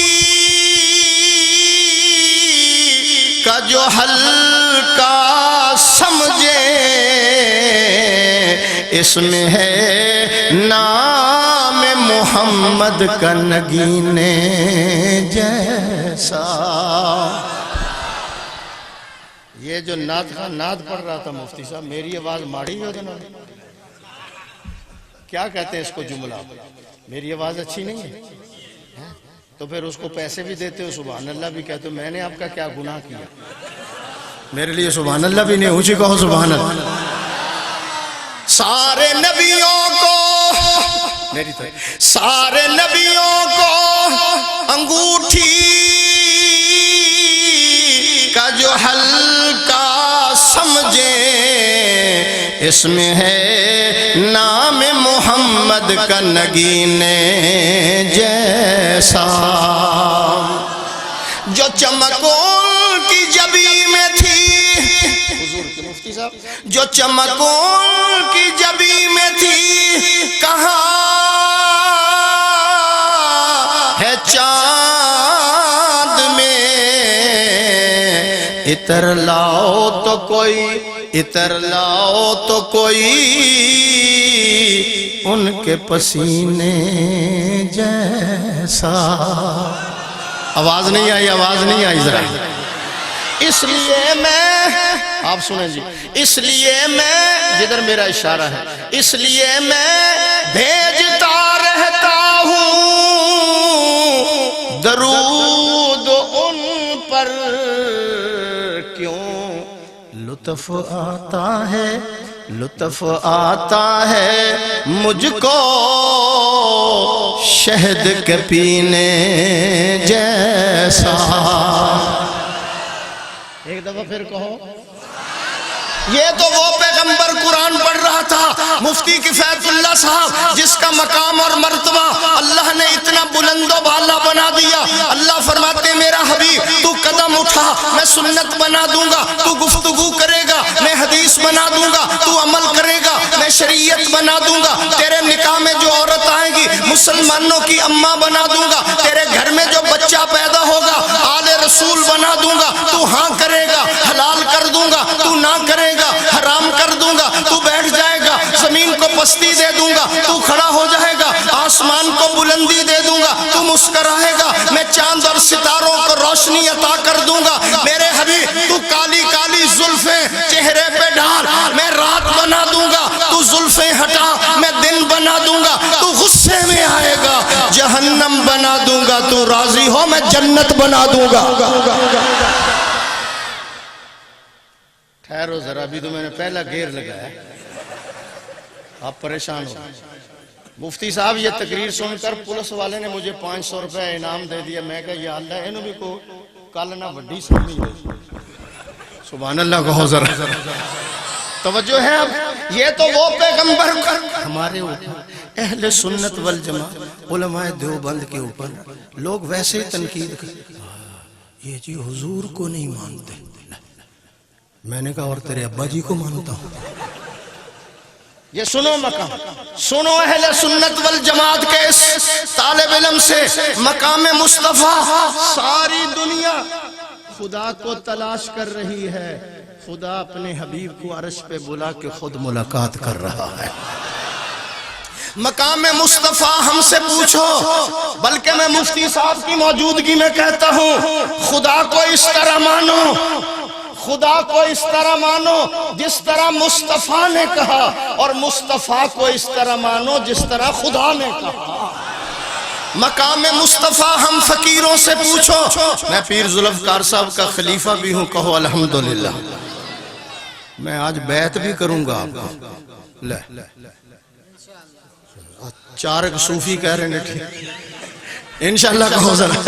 کا جو حلقہ سمجھے، اس میں ہے نام محمد کا نگینے جیسا۔ یہ جو نعت پڑھ رہا تھا مفتی صاحب، میری آواز ماڑی ہو جانا، کیا کہتے ہیں اس کو جملہ؟ میری آواز اچھی نہیں ہے تو پھر اس کو پیسے بھی دیتے ہو، سبحان اللہ بھی کہتے ہو، میں نے آپ کا کیا گناہ کیا؟ میرے لیے سبحان اللہ بھی نہیں، اونچی کہو سبحان اللہ۔ سارے نبیوں کو، میری طرف، سارے نبیوں کو انگوٹھی کا جو حلقہ سمجھے، اس میں ہے نام محمد کا نگینے جیسا۔ جو چمک ان کی جبی میں تھی، حضور کے مفتی صاحب، جو چمک ان کی جبی میں تھی، کہاں ہے چاند میں؟ عطر لاؤ تو کوئی، عطر لاؤ تو کوئی ان کے پسینے جیسا۔ آواز نہیں آئی، آواز نہیں آئی ذرا۔ اس لیے میں، آپ سنیں جی، اس لیے میں، جدھر میرا اشارہ ہے، اس لیے میں بھیجتا رہتا ہوں درود ان پر، کیوں لطف آتا ہے، لطف آتا ہے مجھ کو شہد کے پینے جیسا۔ ایک دفعہ پھر کہو، یہ تو وہ پیغمبر قرآن پڑھ رہا تھا، مفتی کفایت اللہ صاحب، جس کا مقام اور مرتبہ اللہ نے اتنا بلند و بالا بنا دیا۔ اللہ فرماتے میرا حبیب تو قدم اٹھا، میں سنت بنا دوں گا، تو گفتگو کرے گا، میں حدیث بنا دوں گا، تو عمل کرے گا، میں شریعت بنا دوں گا، تیرے نکاح میں جو عورت آئے گی مسلمانوں کی اماں بنا دوں گا، تیرے گھر میں جو بچہ پیدا ہوگا آل رسول بنا دوں گا، تو ہاں کرے گا، حلال کر دوں گا، تو نہ کرے گا، حرام کر دوں گا، تو بیٹھ جائے گا، زمین کو پستی دے دوں گا، تو کھڑا ہو جائے گا، آسمان کو بلندی دے دوں گا، تو مسکرائے گا، میں چاند اور ستاروں کو روشنی عطا کر دوں گا۔ میرے حبیب تو کالی کالی زلفیں چہرے پہ ڈال، میں رات بنا دوں گا، تو زلفیں ہٹا، میں دن بنا دوں گا، تو غصے میں آئے گا، جہنم بنا دوں گا، تو راضی ہو میں جنت بنا دوں گا۔ ٹھہرو ذرا، بھی تو میں نے پہلا گیئر لگایا، آپ پریشان ہو۔ مفتی صاحب یہ تقریر سن کر پولیس والے نے مجھے 500 روپے انعام دے دیا۔ میں کہا یا اللہ انہوں بھی کو کل نہ وڈی سامنی ہے، سبحان اللہ کہو ذرا، توجہ ہے اب۔ یہ تو وہ پیغمبر ہمارے اوپر اہل سنت والجماعت علماء دیوبند کے اوپر لوگ ویسے تنقید کرتے، یہ جی حضور کو نہیں مانتے۔ میں نے کہا اور تیرے ابا جی کو مانتا ہوں۔ یہ سنو مقام، سنو اہل سنت والجماعت کے اس طالب علم سے مقام مصطفیٰ۔ ساری دنیا خدا کو تلاش کر رہی ہے، خدا اپنے حبیب کو عرش پہ بلا کے خود ملاقات کر رہا ہے۔ مقام مصطفیٰ ہم سے پوچھو، بلکہ میں مفتی صاحب کی موجودگی میں کہتا ہوں، خدا کو اس طرح مانو، خدا کو اس طرح مانو جس طرح مصطفیٰ نے کہا، اور مصطفیٰ کو اس طرح مانو جس طرح خدا نے کہا۔ مقام مصطفیٰ ہم فقیروں سے پوچھو۔ میں پیر ذوالفقار صاحب کا خلیفہ بھی ہوں، کہو الحمدللہ۔ میں آج بیعت بھی کروں گا آپ کو۔ لے چارک صوفی کہہ رہے ہیں، انشاءاللہ کہو ذرا،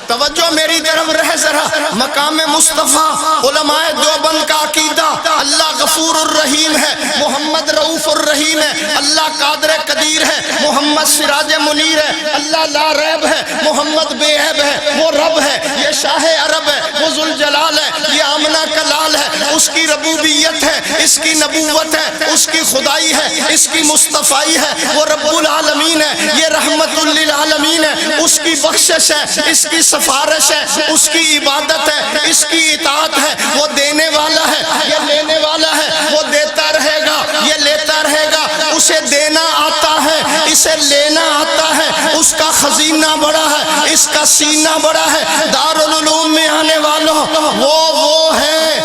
توجہ میری طرف رہ ذرا۔ مقام مصطفیٰ علماء دیوبند کا عقیدہ، اللہ غفور الرحیم ہے، محمد رؤوف الرحیم ہے، اللہ قادر قدیر ہے، محمد سراج منیر ہے، اللہ لا ریب ہے، محمد بے عیب ہے، وہ رب ہے، یہ شاہ عرب ہے، وہ ذوالجلال ہے، یہ آمنہ کلال ہے، اس کی ربوبیت ہے، اس کی نبوت ہے، اس کی خدائی ہے، اس کی مصطفیٰ ہے، وہ رب العالمین ہے، یہ رحمت للعالمین ہے، اس کی بخشش ہے، اس کی سفارش ہے، اس کی عبادت ہے، اس کی اطاعت ہے، وہ دینے والا ہے، یہ لینے والا ہے، وہ دیتا رہے گا، یہ لیتا رہے گا، اسے دینا آتا ہے، اسے لینا آتا ہے، اس کا خزینہ بڑا ہے، اس کا سینہ بڑا ہے۔ دارالعلوم میں آنے والوں، وہ ہے،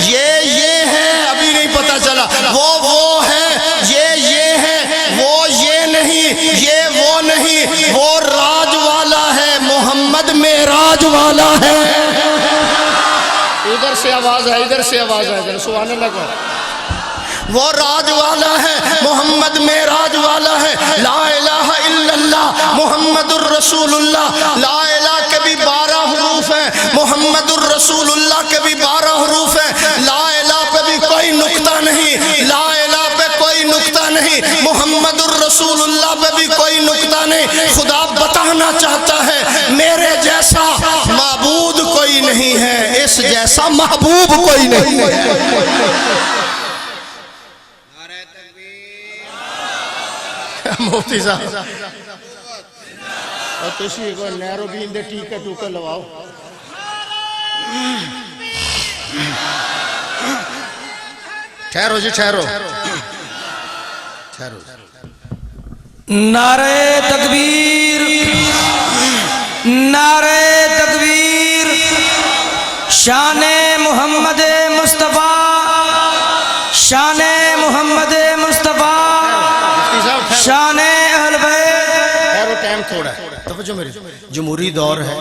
یہ ہے، ابھی نہیں پتا چلا، وہ ہے، یہ ہے، وہ یہ نہیں، یہ وہ نہیں، وہ راج والا ہے، محمد معراج والا ہے۔ ادھر سے آواز ہے، ادھر سے آواز ہے، ادھر سبحان اللہ کو۔ وہ راج والا ہے، محمد معراج والا ہے۔ لا الہ الا اللہ محمد الرسول اللہ، لا الہ کے بھی 12 حروف ہیں، محمد الرسول اللہ کے بھی 12 حروف ہیں، لا الہ پہ بھی کوئی نقطہ نہیں، لا الہ پہ کوئی نقطہ نہیں، محمد الرسول اللہ پہ بھی کوئی نقطہ نہیں۔ خدا بتانا چاہتا ہے میرے جیسا معبود کوئی نہیں ہے، اس جیسا محبوب کوئی نہیں ہے۔ مفتی صاحب اور تسی کو نیرو بین دے ٹیکہ ٹوکہ لواؤ۔ ٹھہرو جی، ٹھہرو ٹھہرو۔ نعرہ تکبیر، نعرہ تکبیر، شان محمد مصطفیٰ، شان محمد مصطفیٰ، شان اہل بیت۔ ٹائم تھوڑا ہے، توجہ میری، جمہوری دور ہے،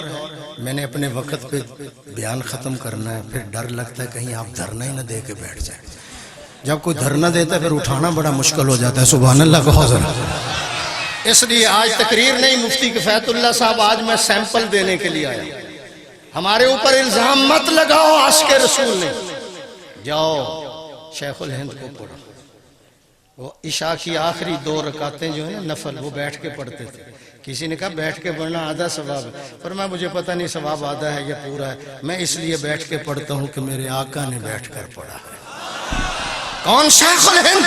میں نے اپنے وقت پہ بیان ختم کرنا ہے، پھر ڈر لگتا ہے کہیں آپ دھرنا ہی نہ دے کے بیٹھ جائیں۔ جب کوئی دھرنا دیتا ہے پھر اٹھانا بڑا مشکل ہو جاتا ہے، سبحان اللہ کہو ذرا۔ اس لیے آج تقریر نہیں، مفتی کفایت اللہ صاحب آج میں سیمپل دینے کے لیے آیا۔ ہمارے اوپر الزام مت لگاؤ، عاشق رسول نے۔ جاؤ شیخ الہند کو پڑھو، وہ عشاء کی آخری 2 رکعتیں جو ہیں نا نفل، وہ بیٹھ کے پڑھتے تھے۔ کسی نے کہا بیٹھ کے پڑھنا آدھا ثواب ہے، فرمایا مجھے پتہ نہیں ثواب آدھا ہے یا پورا ہے، میں اس لیے بیٹھ کے پڑھتا ہوں کہ میرے آقا نے بیٹھ کر پڑھا ہے۔ کون شیخ الہند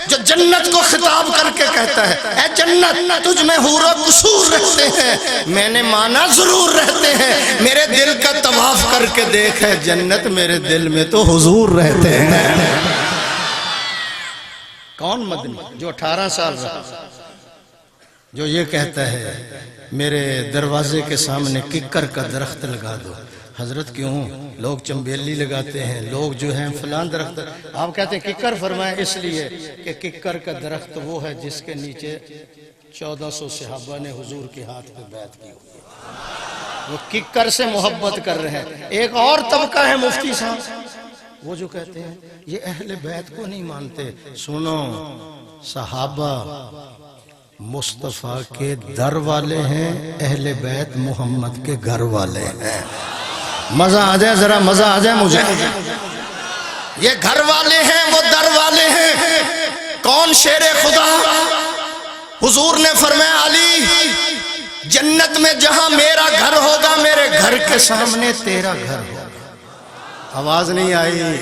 جو جنت کو خطاب کر کے کہتا ہے اے جنت تجھ میں حور و قصور رہتے ہیں، میں نے مانا ضرور رہتے ہیں، میرے دل کا طواف کر کے دیکھ ہے جنت میرے دل میں تو حضور رہتے ہیں۔ کون مدنی جو 18 سال رہا، جو یہ کہتا ہے میرے دروازے کے سامنے ککر کا درخت لگا دو؟ حضرت کیوں؟ لوگ چمبیلی لگاتے ہیں، لوگ جو ہیں فلان درخت، آپ کہتے ہیں ککر، فرمائیں اس لیے کہ ککر کا درخت وہ ہے جس کے نیچے 1400 صحابہ نے حضور کے ہاتھ پہ بیعت کی ہوئی ہے، وہ ککر سے محبت کر رہے ہیں۔ ایک اور طبقہ ہے مفتی صاحب، وہ جو کہتے ہیں یہ اہل بیت کو نہیں مانتے۔ سنو، صحابہ مصطفیٰ کے در والے ہیں، اہل بیت محمد کے گھر والے ہیں۔ مزہ آ جائے ذرا، مزہ آ جائے مجھے۔ یہ گھر والے ہیں، وہ در والے ہیں۔ کون شیر خدا؟ حضور نے فرمایا علی جنت میں جہاں میرا گھر ہوگا میرے گھر کے سامنے تیرا گھر ہوگا۔ آواز نہیں آئی۔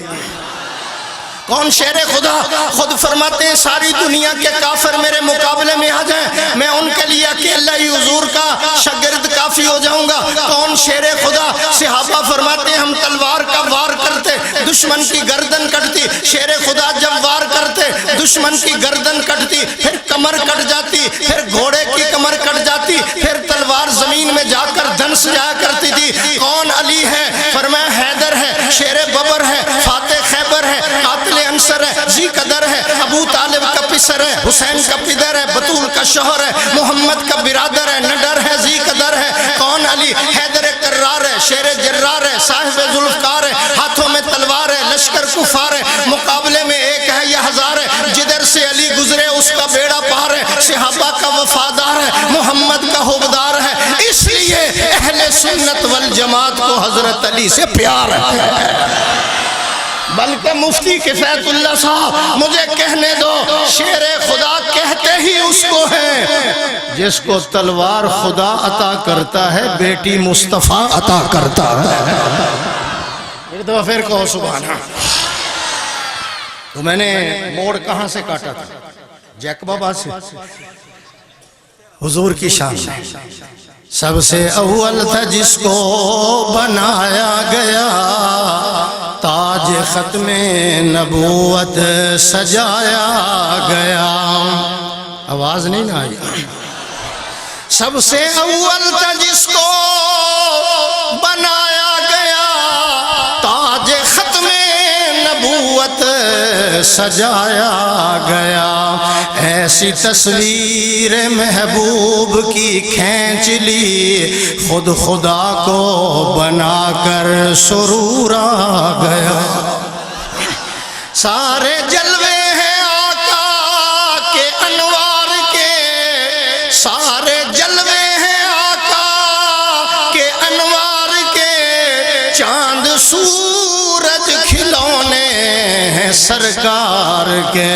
کون شیر خدا؟ خود فرماتے ہیں ساری دنیا کے کافر میرے مقابلے میں آ جائیں، میں ان کے لیے اکیلا ہی حضور کا شاگرد کافی ہو جاؤں گا۔ کون شیر خدا؟ صحابہ فرماتے ہیں ہم تلوار کا وار کرتے دشمن کی گردن کٹتی، شیر خدا جب وار کرتے دشمن کی گردن کٹتی، پھر کمر کٹ جاتی، پھر گھوڑے کی کمر کٹ جاتی، پھر تلوار زمین میں جا کر دھنس جایا کرتی تھی۔ کون علی ہے؟ فرمایا حیدر ہے، شیر ببر ہے، فاتح خیبر ہے، قاتل انصر ہے، ذی قدر ہے، ابو طالب کا پسر ہے، حسین کا پدر ہے، بطول کا شوہر ہے، محمد کا برادر ہے، نڈر ہے، ذی قدر ہے۔ کون علی؟ حیدر کرار ہے، شیر جرار ہے، صاحب ذوالفقار ہے، ہاتھوں میں تلوار ہے، لشکر کفار ہے، مقابلے میں ایک ہے یا ہزار ہے، جدھر سے علی گزرے اس کا بیڑا پار ہے، صحابہ کا وفادار ہے، محمد کا حوبدار ہے، اس لیے اہل سنت والجماعت کو حضرت علی سے پیار ہے۔ بلکہ مفتی کفایت اللہ صاحب مجھے کہنے دو، شیر خدا کہتے ہی اس کو ہیں جس کو تلوار خدا عطا کرتا ہے، بیٹی مصطفیٰ عطا کرتا ہے۔ ایک دفعہ پھر کہو سبحان اللہ۔ تو میں نے موڑ کہاں سے کاٹا تھا؟ جیک بابا سے۔ حضور کی شان سب سے اول تھا جس کو بنایا گیا، تاج ختم نبوت سجایا گیا۔ آواز نہیں نہ آئی۔ سب سے اول تھا جس کو بنایا گیا، تاج ختم نبوت سجایا گیا۔ ایسی تصویر محبوب کی کھینچ لی، خود خدا کو بنا کر سرور آ گیا۔ سارے جلوے ہیں آقا کے انوار کے، سارے جلوے ہیں آقا کے انوار کے، چاند سورج کھلونے ہیں سرکار کے۔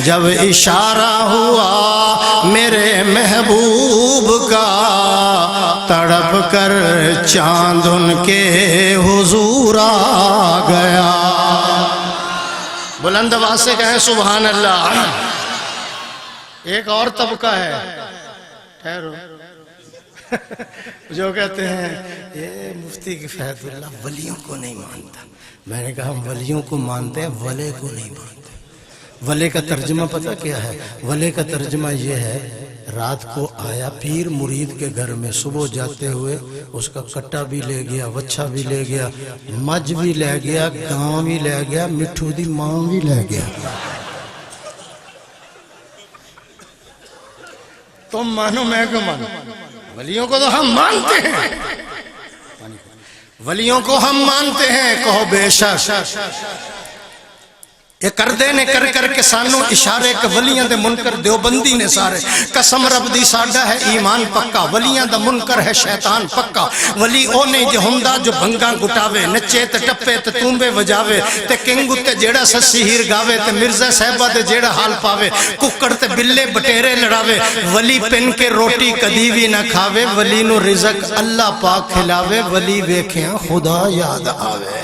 جب اشارہ ہوا میرے محبوب کا، تڑپ کر چاند ان کے حضور آ گیا۔ بلند آواز سے کہیں سبحان اللہ۔ ایک اور طبقہ ہے، ٹھہرو، جو کہتے ہیں یہ مفتی کفایت اللہ ولیوں کو نہیں مانتا۔ میں نے کہا ہم ولیوں کو مانتے ہیں، ولے کو نہیں مانتے۔ ولے کا ترجمہ پتہ کیا ہے؟ ولے کا ترجمہ یہ ہے، رات کو آیا پیر مرید کے گھر میں، صبح جاتے ہوئے اس کا کٹا بھی لے گیا، وچھا بھی لے گیا، مجھ بھی لے گیا، گاں بھی لے گیا، مٹھو دی ماں بھی لے گیا۔ تم مانو میں کیوں مانو؟ ولیوں کو تو ہم مانتے ہیں، ولیوں کو ہم مانتے ہیں۔ کہو بے شک۔ یہ کردے نے کر کر کے سانوں اشارے کہ ولیاں دے منکر دیوبندی نے سارے، قسم رب دی ساڈا ہے ایمان پکا، ولیاں دا منکر ہے شیطان پکا۔ ولی او نہیں جو ہوندا جو بھنگاں گٹاوے، نچے تے ٹپے تے تونبے وجاوے، تے کنگ تے جیڑا سسی ہیر گاوے، تے مرزا صاحبہ دے جیڑا حال پاوے، ککڑ تے بلے بٹیرے لڑاوے۔ ولی پن کے روٹی کدی بھی نہ کھاوے، ولی نو رزق اللہ پاک کھلاوے، ولی ویکھیاں خدا یاد آوے۔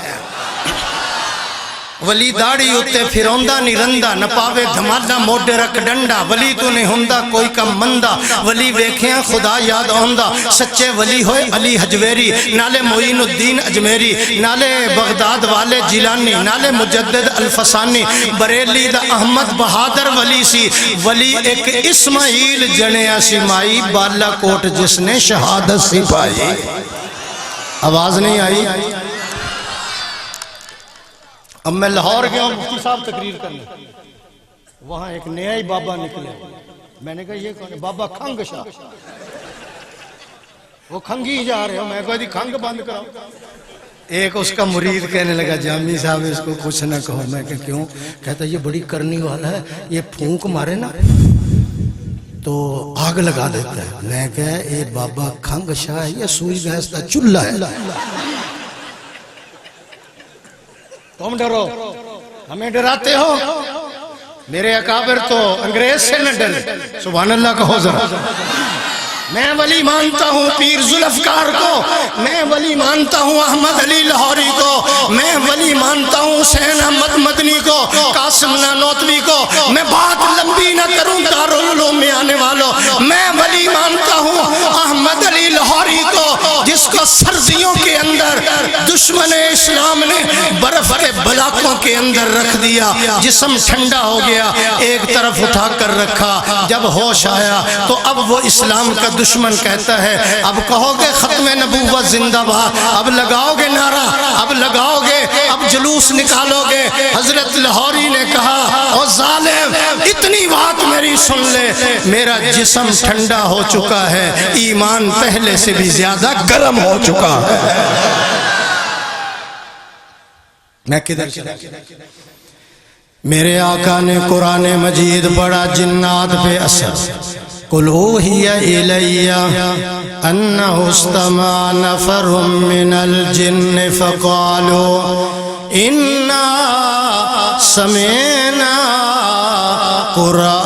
ولی داڑھی اتے پھروندا نہیں رندا، نہ پاوے دھمالا موڈے رکھ ڈنڈا، ولی تو نہیں ہوندا کوئی کم مندہ، ولی ویکھیاں خدا یاد ہوندا۔ سچے ولی ہوئے علی حجویری، نالے معین الدین اجمیری، نالے بغداد والے جیلانی، نالے مجدد الفسانی، بریلی دا احمد بہادر ولی سی۔ ولی ایک اسماعیل جنیا سمائی، بالا کوٹ جس نے شہادت سی پائی۔ آواز نہیں آئی؟ اب میں لاہور گیا ہوں مفتی صاحب تقریر کرنے، وہاں ایک نیا ہی بابا نکلے، میں نے کہا یہ کون ہے؟ بابا کھنگ شاہ۔ وہ کھنگی ہی جا رہے ہو، میں کہا دی کھنگ بند کراؤ۔ ایک اس کا مرید کہنے لگا جامی صاحب اس کو کچھ نہ کہو۔ میں کہا کیوں؟ کہتا یہ بڑی کرنی والا ہے، یہ پھونک مارے نا تو آگ لگا دیتا ہے۔ میں کہا یہ بابا کھنگ شاہ ہے، یہ سوئی بھینس دا چولہا ہے۔ تم ڈرو، ہمیں ڈراتے ہو؟ میرے اکابر تو انگریز سے نہ ڈرے۔ سبحان اللہ کہو ذرا۔ میں ولی مانتا ہوں پیر ذوالفقار کو، میں ولی مانتا ہوں احمد علی لاہوری کو، میں ولی مانتا ہوں حسین احمد مدنی کو، قاسم نانوتوی کو۔ میں بات لمبی نہ کروں دارالعلوم میں آنے والوں، میں ولی مانتا ہوں احمد علی لاہوری کو، جس کو سردیوں کے اندر دشمن اسلام نے برف کے بلاکوں کے اندر رکھ دیا، جسم ٹھنڈا ہو گیا، ایک طرف اٹھا کر رکھا، جب ہوش آیا تو اب وہ اسلام کا دشمن کہتا ہے اب کہو گے ختم نبوت زندہ باد، اب لگاؤ گے نعرہ، اب لگاؤ گے، اب جلوس نکالو گے۔ حضرت لاہوری نے کہا او ظالم اتنی بات میری سن لے، میرا جسم ٹھنڈا ہو چکا ہے، ایمان پہلے سے بھی زیادہ گرم ہو چکا ہے۔ میں کدھر میرے آقا نے قرآن مجید پڑھا، جنات پہ اثر۔ قُلْ أُوحِيَ إِلَيَّ أَنَّهُ اسْتَمَعَ نَفَرٌ مِّنَ الْجِنِّ فَقَالُوا إِنَّا سَمِعْنَا قُرْآنًا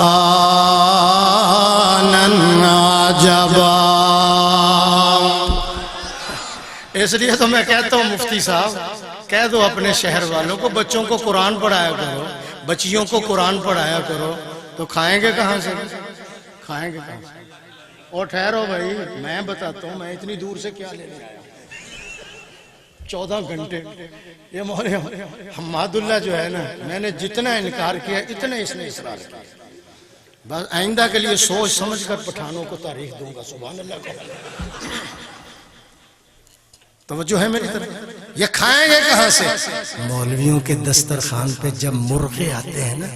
عَجَبًا۔ اس لیے تو میں کہتا ہوں مفتی صاحب کہہ دو اپنے شہر والوں کو بچوں کو قرآن پڑھایا کرو، بچیوں کو قرآن پڑھایا کرو، تو کھائیں گے کہاں سے؟ کھائیں گے کہاں سے؟ اور ٹھہرو بھائی، میں بتاتا ہوں میں اتنی دور سے کیا لینے آیا ہوں، 14 گھنٹے۔ یہ مولوی حماد اللہ جو ہے نا، میں نے جتنا انکار کیا اتنا اس نے اصرار کیا۔ بس آئندہ کے لیے سوچ سمجھ کر پٹھانوں کو تاریخ دوں گا، سبحان اللہ کا۔ توجہ ہے میری طرف؟ یہ کھائیں گے کہاں سے؟ مولویوں کے دسترخوان پہ جب مرغے آتے ہیں نا،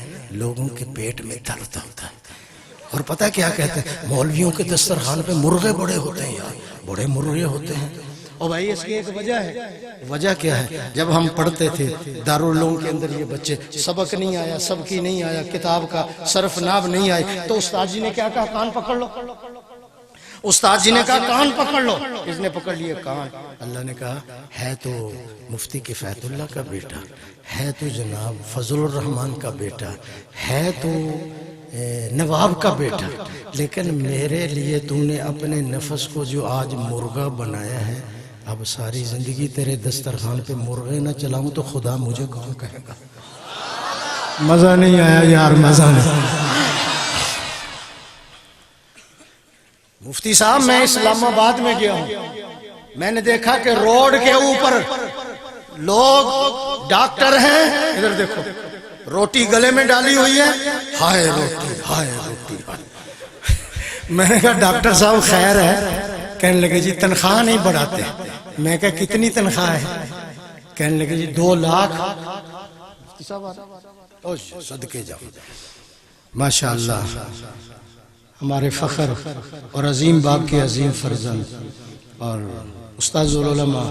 لوگوں کے پیٹ میں درد ہوتا ہے۔ اور پتہ کیا کہتے ہیں؟ مولویوں کے دسترخوان پہ مرغے بڑے ہوتے ہیں یار، بڑے مرغے ہوتے ہیں۔ اور بھائی اس کی ایک وجہ ہے۔ وجہ کیا ہے؟ جب ہم پڑھتے تھے دارالعلوم کے اندر، یہ بچے سبق نہیں آیا، سبکی نہیں آیا، کتاب کا صرف ناب نہیں آئی، تو استاد جی نے کیا کہا؟ کان پکڑ لو۔ استاد جی نے کہا کان پکڑ لو، اس نے پکڑ لیے کان۔ اللہ نے کہا ہے تو مفتی کفایت اللہ کا بیٹا، ہے تو جناب فضل الرحمان کا بیٹا، ہے تو نواب کا بیٹا، لیکن میرے لیے تم نے اپنے نفس کو جو آج مرغا بنایا ہے، اب ساری زندگی تیرے دسترخوان پہ مرغے نہ چلاؤں تو خدا مجھے کون کہے گا؟ مزہ نہیں آیا یار، مزہ نہیں۔ مفتی صاحب میں اسلام آباد میں گیا ہوں، میں نے دیکھا کہ روڈ کے اوپر لوگ ڈاکٹر ہیں، ادھر دیکھو روٹی گلے میں ڈالی ہوئی ہے، ہائے روٹی ہائے روٹی۔ میں نے کہا ڈاکٹر صاحب خیر ہے؟ کہنے لگے جی تنخواہ نہیں بڑھاتے۔ میں کہا کتنی تنخواہ ہے؟ کہنے لگے جی 2 لاکھ۔ صدقے جاؤ۔ ماشاءاللہ ہمارے فخر اور عظیم باپ کے عظیم فرزند اور استاذ العلماء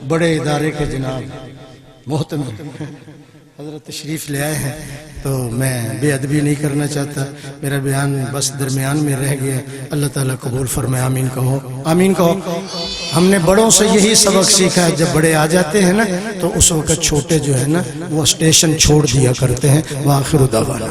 بڑے ادارے کے جناب محترم حضرت تشریف لے آئے ہیں، تو میں بے ادبی نہیں کرنا چاہتا، میرا بیان بس درمیان میں رہ گیا۔ اللہ تعالیٰ قبول فرمائے، آمین کہو، آمین کہو۔ ہم نے بڑوں سے یہی سبق سیکھا ہے، جب بڑے آ جاتے ہیں نا تو اس وقت چھوٹے جو ہے نا وہ اسٹیشن چھوڑ دیا کرتے ہیں۔ وآخر دعوانا